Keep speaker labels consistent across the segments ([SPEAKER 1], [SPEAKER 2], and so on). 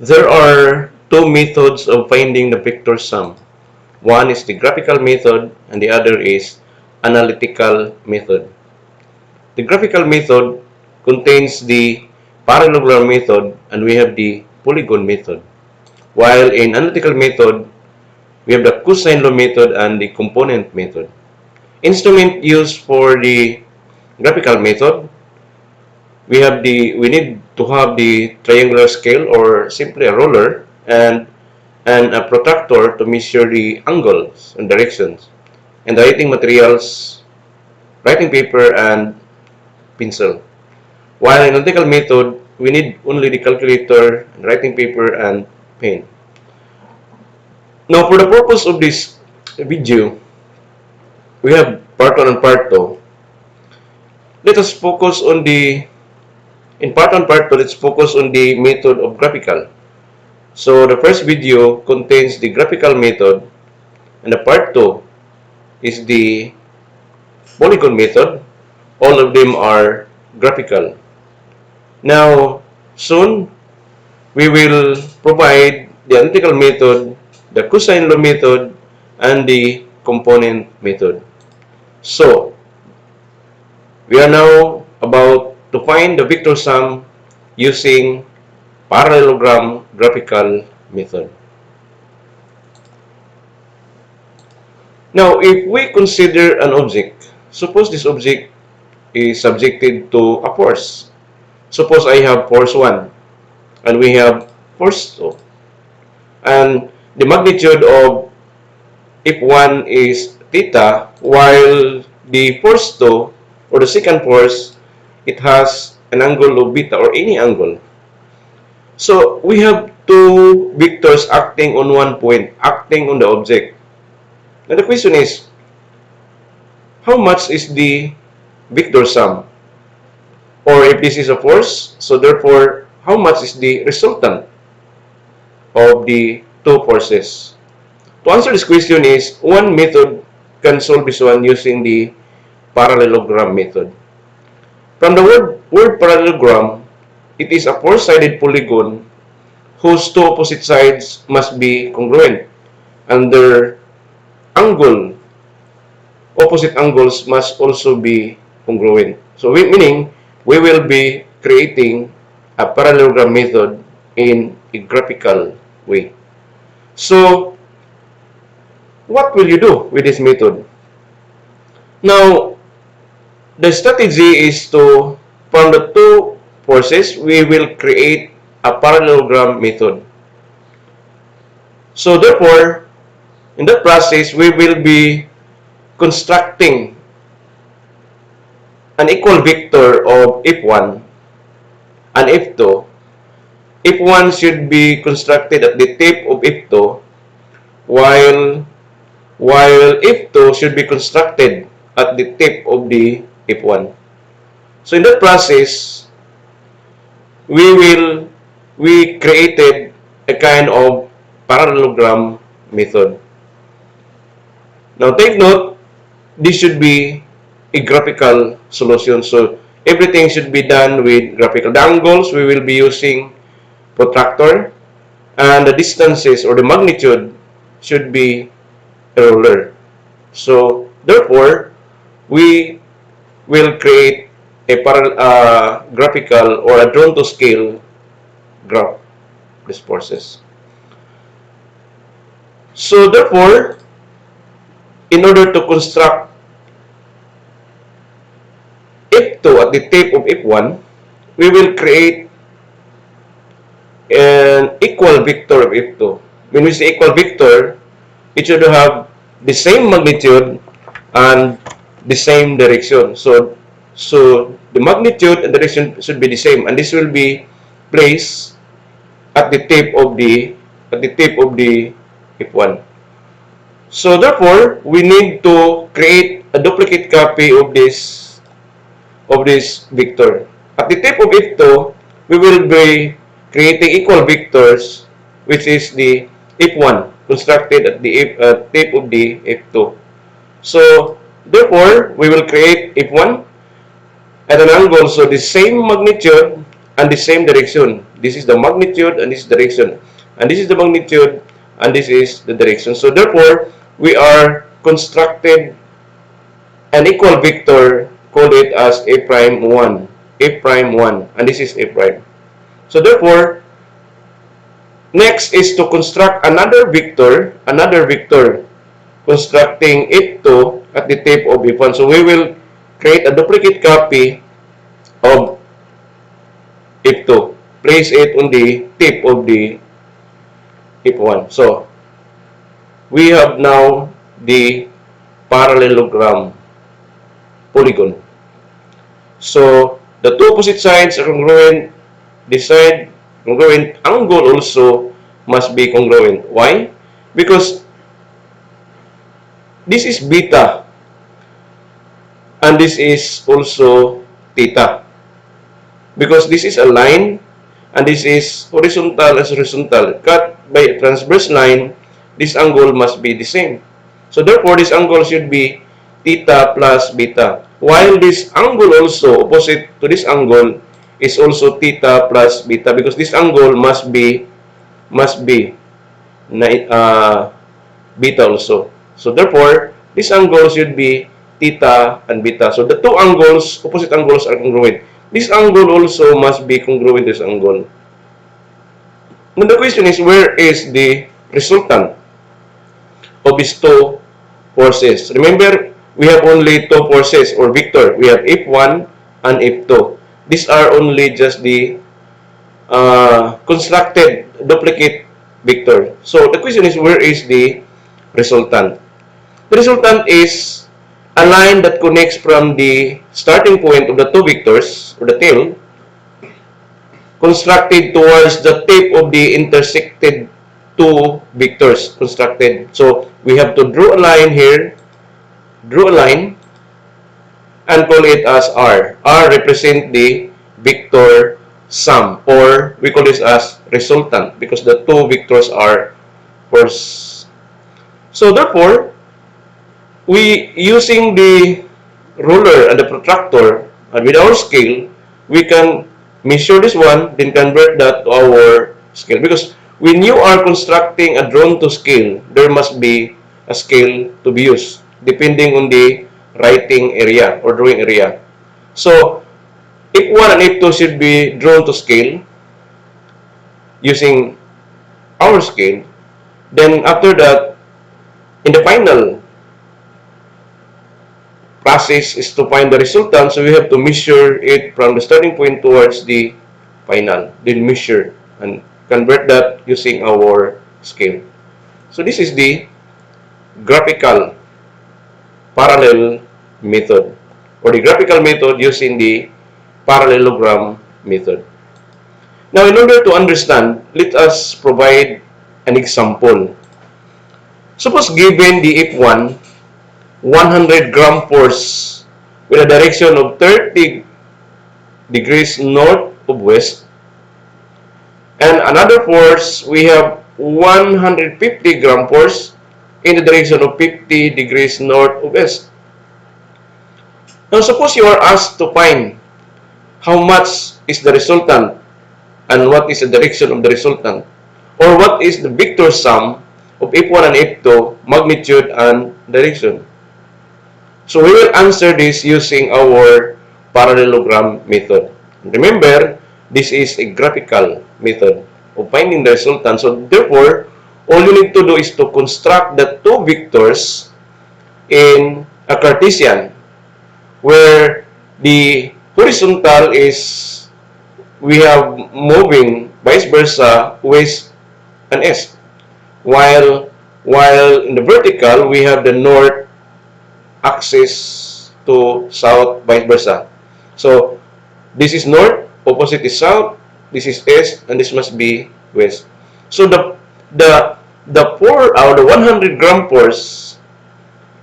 [SPEAKER 1] There are two methods of finding the vector sum. One is the graphical method and the other is analytical method. The graphical method contains the parallelogram method and we have the polygon method. While in analytical method, we have the cosine law method and the component method. Instrument used for the graphical method, we need to have the triangular scale or simply a ruler and a protractor to measure the angles and directions, and the writing materials, writing paper and pencil. While in analytical method, we need only the calculator, writing paper and pen. Now for the purpose of this video, we have part 1 and part 2. Let us focus on the, in part 1 part 2, let's focus on the method of graphical. So the first video contains the graphical method and the part 2 is the polygon method. All of them are graphical. Now, soon we will provide the analytical method, the cosine law method, and the component method. So, we are now about to find the vector sum using parallelogram graphical method. Now, if we consider an object, suppose this object is subjected to a force. Suppose I have force 1 and we have force 2. And the magnitude of F1 is theta, while the force 2 or the second force, it has an angle of beta or any angle. So we have two vectors acting on one point, acting on the object. Now the question is, how much is the vector sum? Or if this is a force, so therefore, how much is the resultant of the two forces? To answer this question is, one method can solve this one using the parallelogram method. From the word parallelogram, it is a four-sided polygon whose two opposite sides must be congruent, and their angle, opposite angles must also be congruent. So meaning, we will be creating a parallelogram method in a graphical way. So, what will you do with this method? Now, the strategy is to, from the two forces, we will create a parallelogram method. So therefore, in that process, we will be constructing an equal vector of F1 and F2. F1 should be constructed at the tip of F2, while F2 should be constructed at the tip of the F1. So in that process, we created a kind of parallelogram method. Now take note, this should be a graphical solution. So everything should be done with graphical. The angles, we will be using protractor, and the distances or the magnitude should be a ruler. So therefore, we will create a graphical or a drawn to scale graph these forces. So therefore, in order to construct F2 at the tip of F1, we will create an equal vector of F2. When we say equal vector, it should have the same magnitude and the same direction. So the magnitude and direction should be the same, and this will be placed at the tip of the F1. So therefore, we need to create a duplicate copy of this vector. At the tip of F2, we will be creating equal vectors, which is the F1 constructed at the tip of the F2. So therefore, we will create F1 at an angle, so the same magnitude and the same direction. This is the magnitude and this is direction. And this is the magnitude and this is the direction. So therefore, we are constructed an equal vector, call it as a prime 1. A prime 1. And this is a prime. So therefore, next is to construct another vector, constructing F2 at the tip of F1. So we will create a duplicate copy of F2. Place it on the tip of the F1. So we have now the parallelogram polygon. So the two opposite sides are congruent. This side congruent. Angle also must be congruent. Why? Because this is beta and this is also theta. Because this is a line and this is horizontal as horizontal. Cut by a transverse line, this angle must be the same. So therefore, this angle should be theta plus beta. While this angle also, opposite to this angle, is also theta plus beta because this angle must be beta also. So therefore, this angle should be theta and beta. So the two angles, opposite angles are congruent. This angle also must be congruent to this angle. Now the question is, where is the resultant of these two forces? Remember, we have only two forces or vector. We have F1 and F2. These are only just the constructed duplicate vector. So the question is, where is the resultant? The resultant is a line that connects from the starting point of the two vectors, or the tail, constructed towards the tip of the intersected two vectors constructed. So we have to draw a line here, draw a line, and call it as R. R represent the vector sum, or we call this as resultant because the two vectors are force. So therefore, we using the ruler and the protractor and with our scale, we can measure this one, then convert that to our scale. Because when you are constructing a drone to scale, there must be a scale to be used depending on the writing area or drawing area. So F1 and F2 should be drawn to scale using our scale. Then after that, in the final process is to find the resultant, so we have to measure it from the starting point towards the final, then measure and convert that using our scale. So this is the graphical parallel method, or the graphical method using the parallelogram method. Now, in order to understand, let us provide an example. Suppose given the F1 100-gram force with a direction of 30 degrees north of west, and another force we have 150-gram force in the direction of 50 degrees north of west. Now suppose you are asked to find how much is the resultant and what is the direction of the resultant, or what is the vector sum of F1 and F2 magnitude and direction. So we will answer this using our parallelogram method. Remember, this is a graphical method of finding the resultant. So therefore, all you need to do is to construct the two vectors in a Cartesian, where the horizontal is we have moving vice versa west and east, while in the vertical we have the north axis to south, vice versa. So this is north, opposite is south, this is east, and this must be west. So the 100-gram force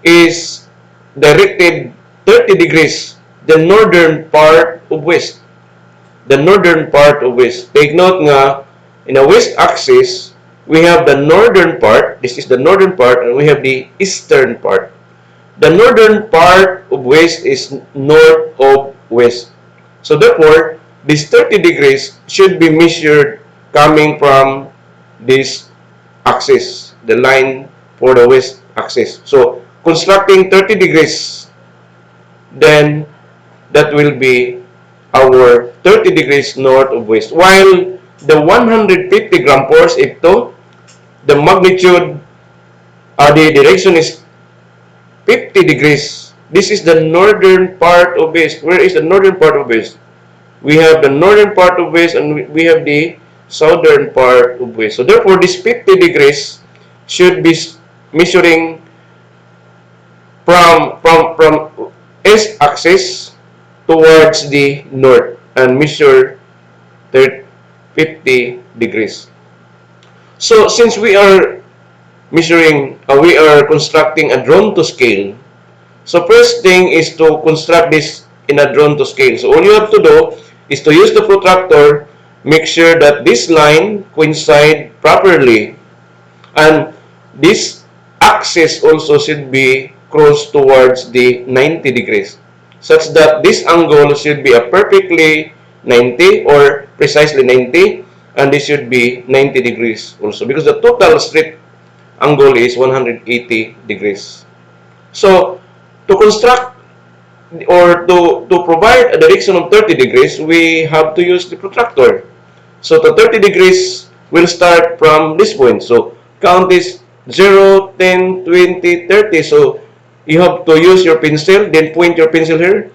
[SPEAKER 1] is directed 30 degrees the northern part of west. The northern part of west. Take note nga, in the west axis, we have the northern part, this is the northern part, and we have the eastern part. The northern part of west is north of west. So therefore, this 30 degrees should be measured coming from this axis, the line for the west axis. So, constructing 30 degrees, then that will be our 30 degrees north of west. While the 150 gram force, ito, the magnitude, the direction is 50 degrees. This is the northern part of west. Where is the northern part of west? We have the northern part of west and we have the southern part of west. So therefore, this 50 degrees should be measuring from s-axis towards the north and measure 50 degrees. So since we are we are constructing a drone to scale. So first thing is to construct this in a drone to scale. So all you have to do is to use the protractor, make sure that this line coincide properly, and this axis also should be crossed towards the 90 degrees, such that this angle should be a perfectly 90 or precisely 90, and this should be 90 degrees also, because the total straight angle is 180 degrees. So, to construct or to provide a direction of 30 degrees, we have to use the protractor. So, the 30 degrees will start from this point. So, count this 0, 10, 20, 30. So, you have to use your pencil, then point your pencil here.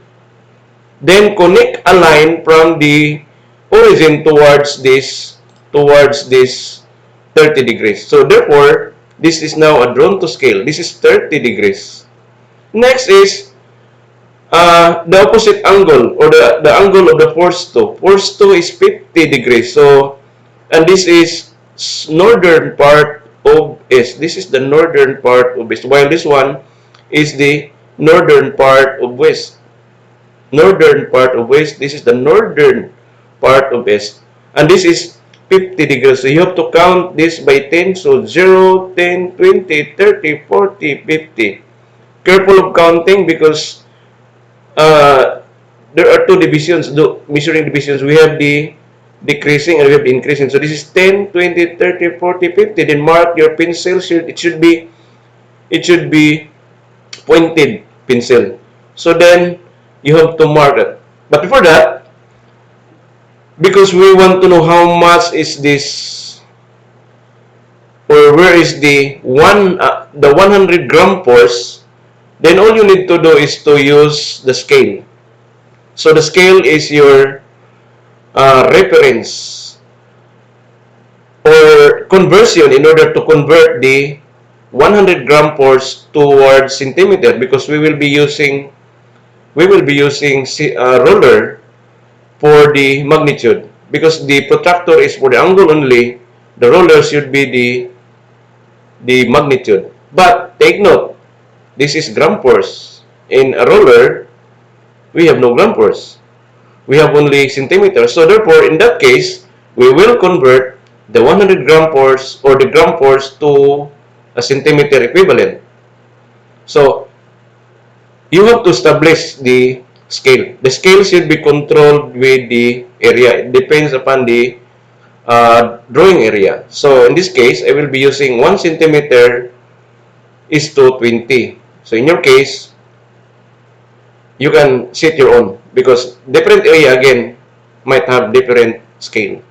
[SPEAKER 1] Then connect a line from the origin towards this 30 degrees. So, therefore, this is now a drawn to scale. This is 30 degrees. Next is the opposite angle, or the angle of the force 2. Force 2 is 50 degrees. So, and this is northern part of S. This is the northern part of West, while this one is the northern part of West. Northern part of West, this is the northern part of West. And this is 50 degrees. So, you have to count this by 10. So, 0, 10, 20, 30, 40, 50. Careful of counting because there are two divisions, measuring divisions. We have the decreasing and we have the increasing. So this is 10, 20, 30, 40, 50. Then mark your pencil. It should be pointed pencil. So then you have to mark it. But before that, because we want to know how much is this, or where is the 100 gram force, then all you need to do is to use the scale. So the scale is your reference or conversion in order to convert the 100 gram force towards centimeter, because we will be using ruler for the magnitude, because the protractor is for the angle only. The ruler should be the magnitude. But take note, this is gram force. In a ruler, we have no gram force. We have only centimeters. So therefore, in that case, we will convert the 100 gram force or the gram force to a centimeter equivalent. So you have to establish the scale. The scale should be controlled with the area. It depends upon the drawing area. So in this case, I will be using 1 centimeter is to 20. So in your case, you can set your own, because different area again might have different scale.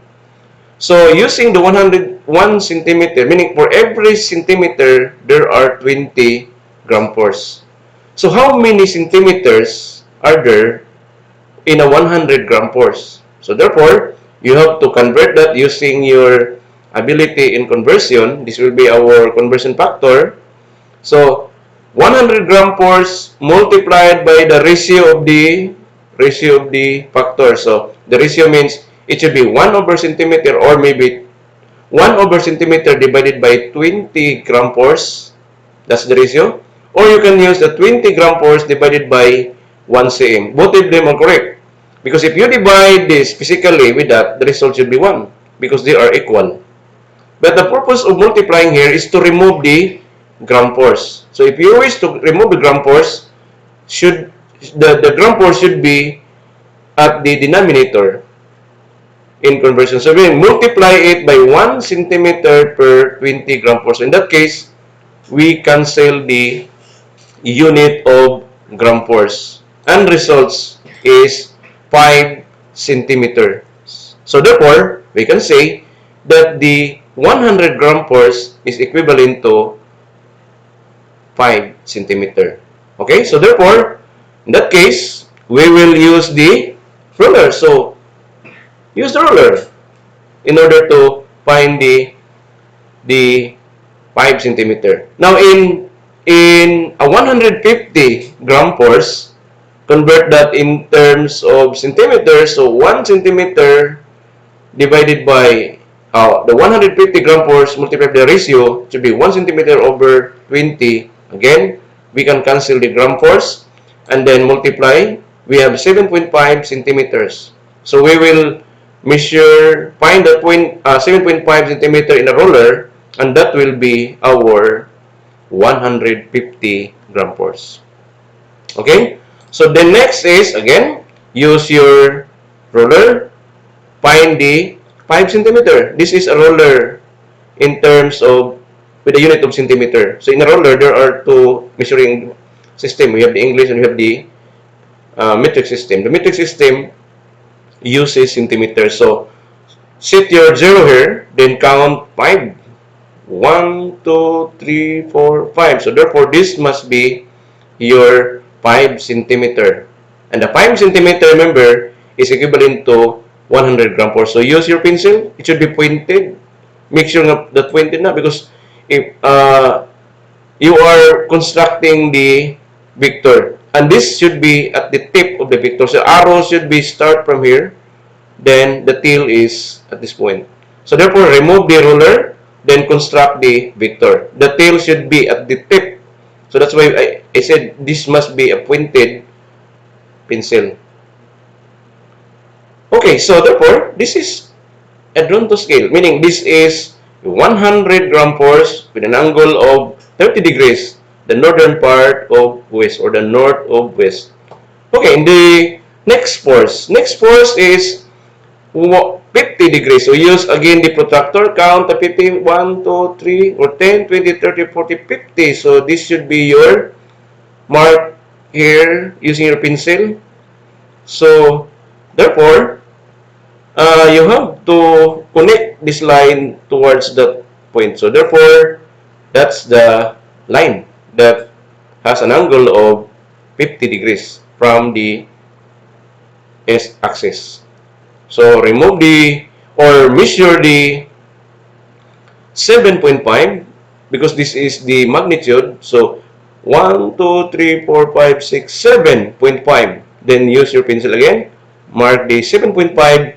[SPEAKER 1] So using the 101 centimeter, meaning for every centimeter there are 20 gram force. So how many centimeters are there in a 100 gram force? So therefore, you have to convert that using your ability in conversion. This will be our conversion factor. So 100 gram force multiplied by the ratio of the factor. So the ratio means it should be 1 over centimeter, or maybe 1 over centimeter divided by 20 gram force. That's the ratio. Or you can use the 20 gram force divided by 1 cm. Both of them are correct. Because if you divide this physically with that, the result should be 1, because they are equal. But the purpose of multiplying here is to remove the gram force. So if you wish to remove the gram force, the gram force should be at the denominator. in conversion. So we multiply it by 1 centimeter per 20 gram force. So in that case, we cancel the unit of gram force, and results is 5 centimeter. So therefore, we can say that the 100 gram force is equivalent to 5 centimeter. Okay, so therefore, in that case, we will use the ruler. So use the ruler in order to find the 5 centimeter. Now in a 150 gram force, convert that in terms of centimeters. So 1 centimeter divided by the 150 gram force multiplied by the ratio should be 1 centimeter over 20. Again, we can cancel the gram force and then multiply. We have 7.5 centimeters. So we will find the 7.5 centimeter in a roller, and that will be our 150 gram force. Okay? So the next is, again, use your roller, find the 5 centimeter. This is a roller in terms of, with the unit of centimeter. So in a roller, there are two measuring system. We have the English and we have the metric system. The metric system uses centimeter. So set your 0 here, then count 5. 1, 2, 3, 4, 5. So therefore, this must be your 5 centimeter. And the 5 centimeter, remember, is equivalent to 100 gram force. So use your pencil. It should be pointed. Make sure that pointed na, because if you are constructing the vector, and this should be at the tip of the vector. So arrow should be start from here, then the tail is at this point. So therefore, remove the ruler, then construct the vector. The tail should be at the tip. So that's why I said this must be a pointed pencil. Okay, so therefore, this is a drawn to scale, meaning this is 100 gram force with an angle of 30 degrees, the northern part of west, or the north of west. Okay, in the next force is 50 degrees. So use again the protractor, count the 50, 1, 2, 3, or 10, 20, 30, 40, 50. So this should be your mark here using your pencil. So therefore, you have to connect this line towards that point. So therefore, that's the line that has an angle of 50 degrees from the s-axis. So remove the, or measure the 7.5, because this is the magnitude. So 1, 2, 3, 4, 5, 6, 7.5. Then use your pencil again. Mark the 7.5,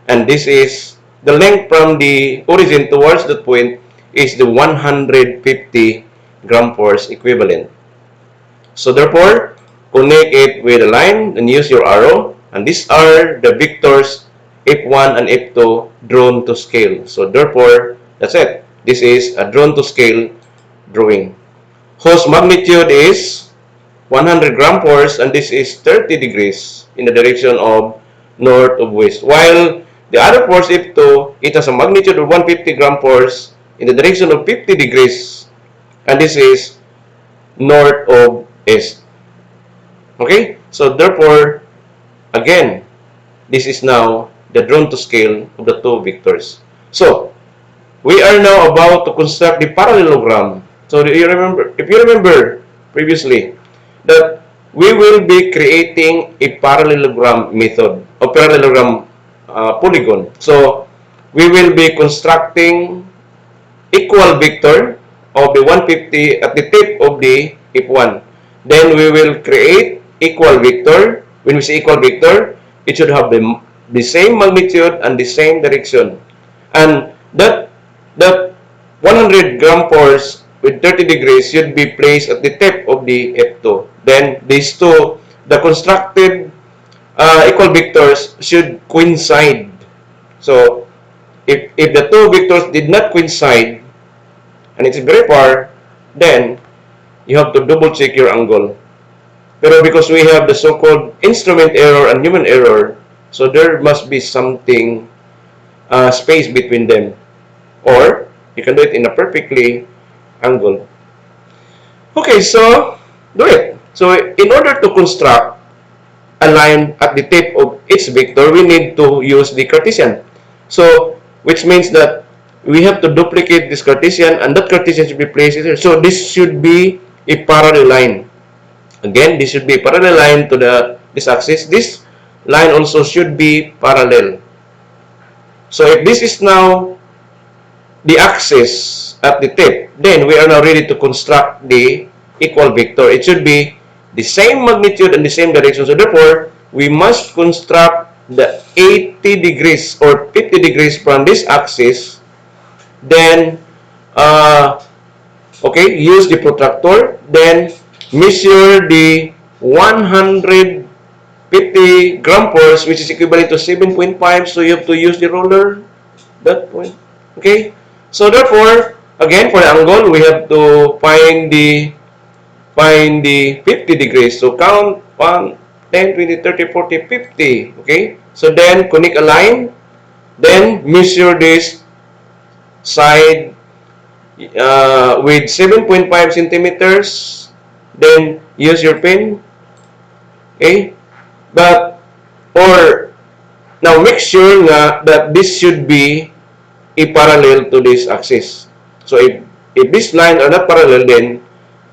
[SPEAKER 1] and this is the length from the origin towards that point is the 150 gram force equivalent. So therefore, connect it with a line and use your arrow. And these are the vectors F1 and F2 drawn to scale. So therefore, that's it. This is a drawn to scale drawing, whose magnitude is 100 gram force, and this is 30 degrees in the direction of north of west. While the other force F2, it has a magnitude of 150 gram force in the direction of 50 degrees, and this is north of east. Okay? So therefore, again, this is now the drawn to scale of the two vectors. So we are now about to construct the parallelogram. So if you remember previously, that we will be creating a parallelogram method, or parallelogram polygon. So we will be constructing equal vector of the 150 at the tip of the F1. Then we will create equal vector. When we say equal vector, it should have the same magnitude and the same direction. And that 100 gram force with 30 degrees should be placed at the tip of the F2. Then these two, the constructed equal vectors should coincide. So if the two vectors did not coincide, and it's very far, then you have to double check your angle. Pero because we have the so-called instrument error and human error, so there must be something space between them. Or you can do it in a perfectly angle. Okay, so do it. So in order to construct a line at the tip of each vector, we need to use the Cartesian. So, which means that we have to duplicate this Cartesian, and that Cartesian should be placed here. So this should be a parallel line. Again, this should be a parallel line to this axis. This line also should be parallel. So if this is now the axis at the tip, then we are now ready to construct the equal vector. It should be the same magnitude and the same direction. So therefore, we must construct the 80 degrees or 50 degrees from this axis. Then, okay, use the protractor. Then measure the 150 gram force, which is equivalent to 7.5. So you have to use the roller, that point. Okay. So therefore, again for the angle, we have to find the 50 degrees. So count 1, 10, 20, 30, 40, 50. Okay. So then connect a line. Then measure this side with 7.5 centimeters. Then use your pin. Okay. But or now make sure that this should be a parallel to this axis. So if this line are not parallel, then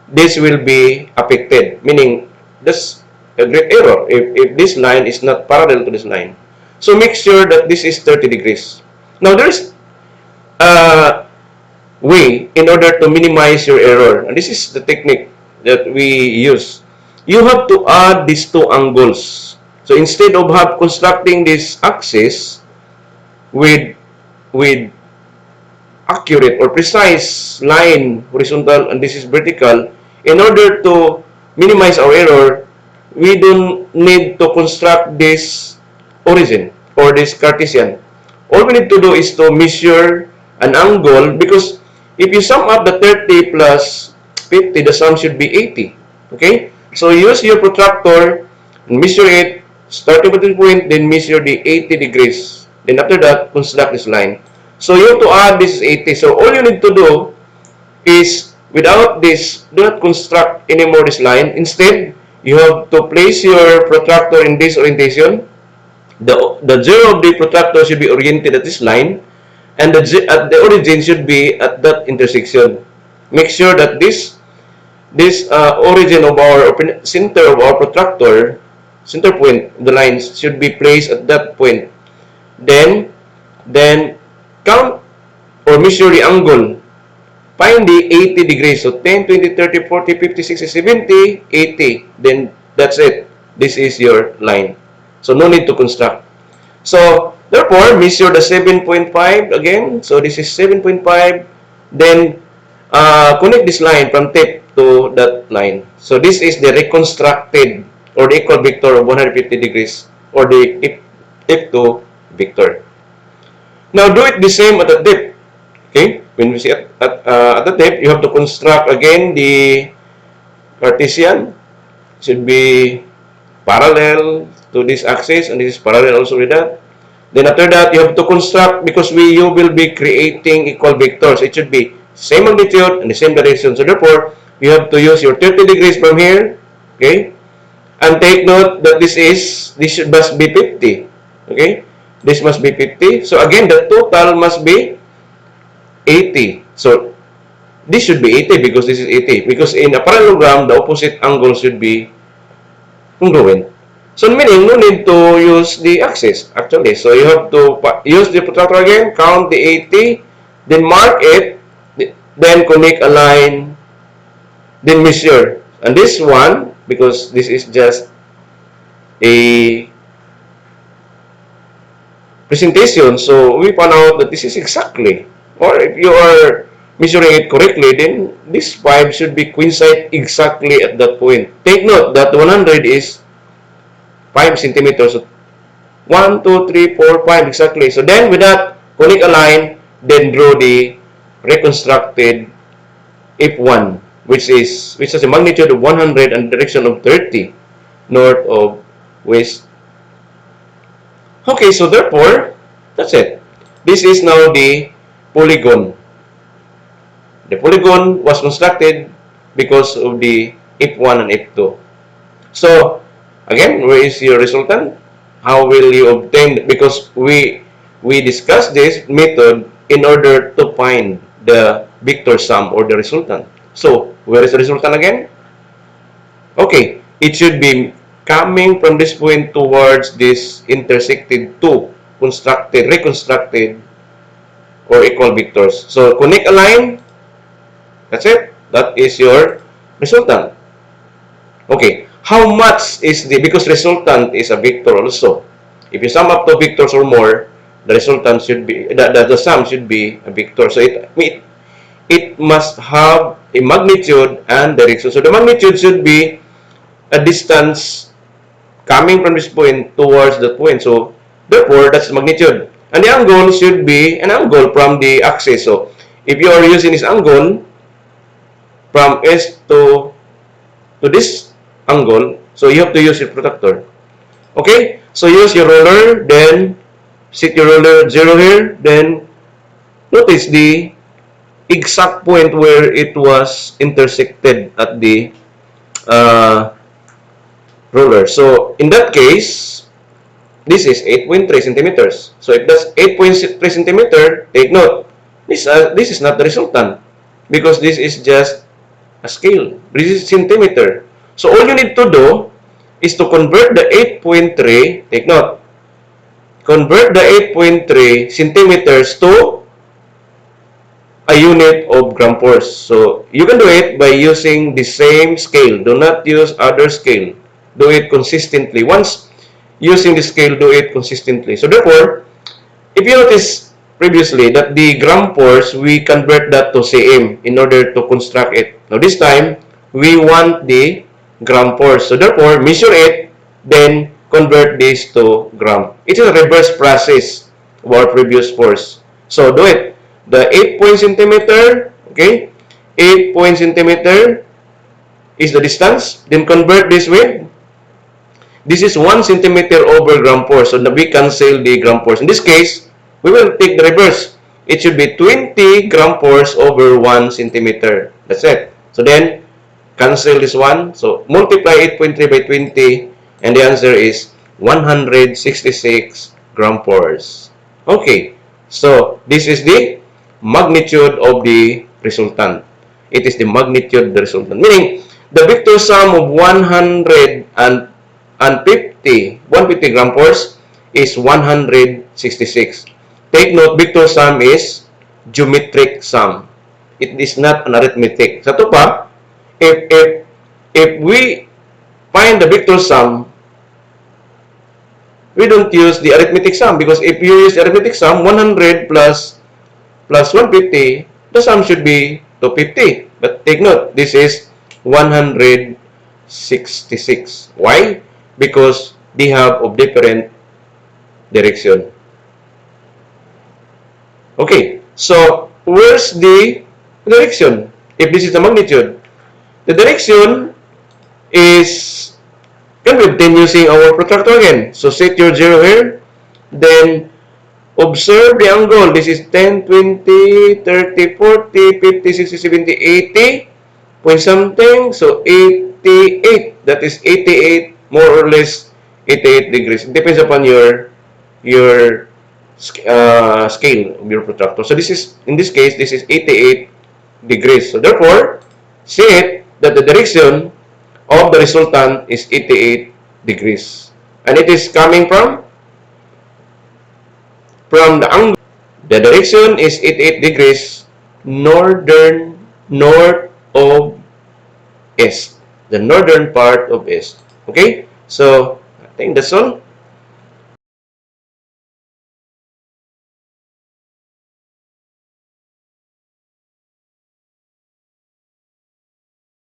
[SPEAKER 1] this will be affected, meaning that's a great error if this line is not parallel to this line. So make sure that this is 30 degrees. Now there's a way in order to minimize your error, and this is the technique that we use. You have to add these two angles. So instead of constructing this axis with with accurate or precise line, horizontal, and this is vertical, in order to minimize our error, we don't need to construct this origin or this Cartesian. All we need to do is to measure an angle, because if you sum up the 30 plus 50, the sum should be 80. Okay? So use your protractor and measure it, starting with the point, then measure the 80 degrees. Then after that, construct this line. So you have to add this 80. So all you need to do is, without this, do not construct anymore this line. Instead, you have to place your protractor in this orientation. The zero of the protractor should be oriented at this line, and the origin should be at that intersection. Make sure that this origin of our center of our protractor, center point, the lines should be placed at that point. Then count or measure the angle. Find the 80 degrees. So 10, 20, 30, 40, 50, 60, 70, 80. Then that's it. This is your line. So no need to construct. So therefore, measure the 7.5 again. So this is 7.5. Then connect this line from tip to that line. So this is the reconstructed or the equal vector of 150 degrees, or the tip to vector. Now do it the same at the tip. Okay, when we see at the tip, you have to construct again the Cartesian. Should be parallel to this axis, and this is parallel also with that. Then after that, you have to construct, because you will be creating equal vectors. It should be same magnitude and the same direction. So therefore, you have to use your 30 degrees from here. Okay, and take note that this must be 50. Okay, this must be 50. So again, the total must be 80. So this should be 80 because this is 80. Because in a parallelogram, the opposite angle should be congruent. So meaning, no need to use the axis actually. So you have to use the protractor again, count the 80, then mark it, then connect a line, then measure. And this one, because this is just a presentation, so we found out that this is exactly, or if you are measuring it correctly, then this 5 should be coincide exactly at that point. Take note that 100 is 5 centimeters. So 1, 2, 3, 4, 5 exactly. So then with that, connect a line, then draw the reconstructed F1, which has a magnitude of 100 and direction of 30 north of west. Okay, so therefore, that's it. This is now the polygon. The polygon was constructed because of the F1 and F2. So, again, where is your resultant? How will you obtain? Because we discussed this method in order to find the vector sum or the resultant. So, where is the resultant again? Okay, it should be coming from this point towards this intersected two reconstructed, or equal vectors. So, connect a line. That's it. That is your resultant. Okay, how much is because resultant is a vector also. If you sum up two vectors or more, the resultant should be, the sum should be a vector. So it must have a magnitude and direction. So the magnitude should be a distance coming from this point towards that point. So therefore, that's the magnitude. And the angle should be an angle from the axis. So if you are using this angle from S to this angle, so you have to use your protractor. Okay, so use your ruler, then set your ruler 0 here, then notice the exact point where it was intersected at the uh, ruler. So in that case, this is 8.3 centimeters. So if that's 8.3 centimeter, take note, this is not the resultant because this is just a scale. This is centimeter. So all you need to do is to convert the 8.3, take note, convert the 8.3 centimeters to a unit of gram force. So you can do it by using the same scale. Do not use other scale. Do it consistently. Once using the scale, do it consistently. So therefore, if you notice previously that the gram force, we convert that to cm in order to construct it. Now this time, we want the gram force. So therefore, measure it, then convert this to gram. It is a reverse process of our previous force. So do it. The 8 centimeter, okay, 8 centimeter is the distance. Then convert this with, this is 1 centimeter over gram force. So we cancel the gram force. In this case, we will take the reverse. It should be 20 gram force over 1 centimeter. That's it. So then, cancel this one. So multiply 8.3 by 20, and the answer is 166 gram force. Okay. So this is the magnitude of the resultant. It is the magnitude of the resultant. Meaning, the vector sum of 150 gram force is 166. Take note, vector sum is geometric sum. It is not an arithmetic. Sa ito pa, if we find the vector sum, we don't use the arithmetic sum because if you use the arithmetic sum, 100 plus 150, the sum should be 250. But take note, this is 166. Why? Because they have of different direction. Okay, so where's the direction? If this is the magnitude, the direction is, can we obtain using our protractor again? So set your 0 here, then observe the angle. This is 10, 20, 30, 40, 50, 60, 70, 80 point something. So 88. That is 88, more or less 88 degrees. It depends upon your scale of your protractor. So this is, in this case, this is 88 degrees. So therefore, see it that the direction of the resultant is 88 degrees. And it is coming from the angle. The direction is 88 degrees north of east. The northern part of east. Okay? So, I think that's all.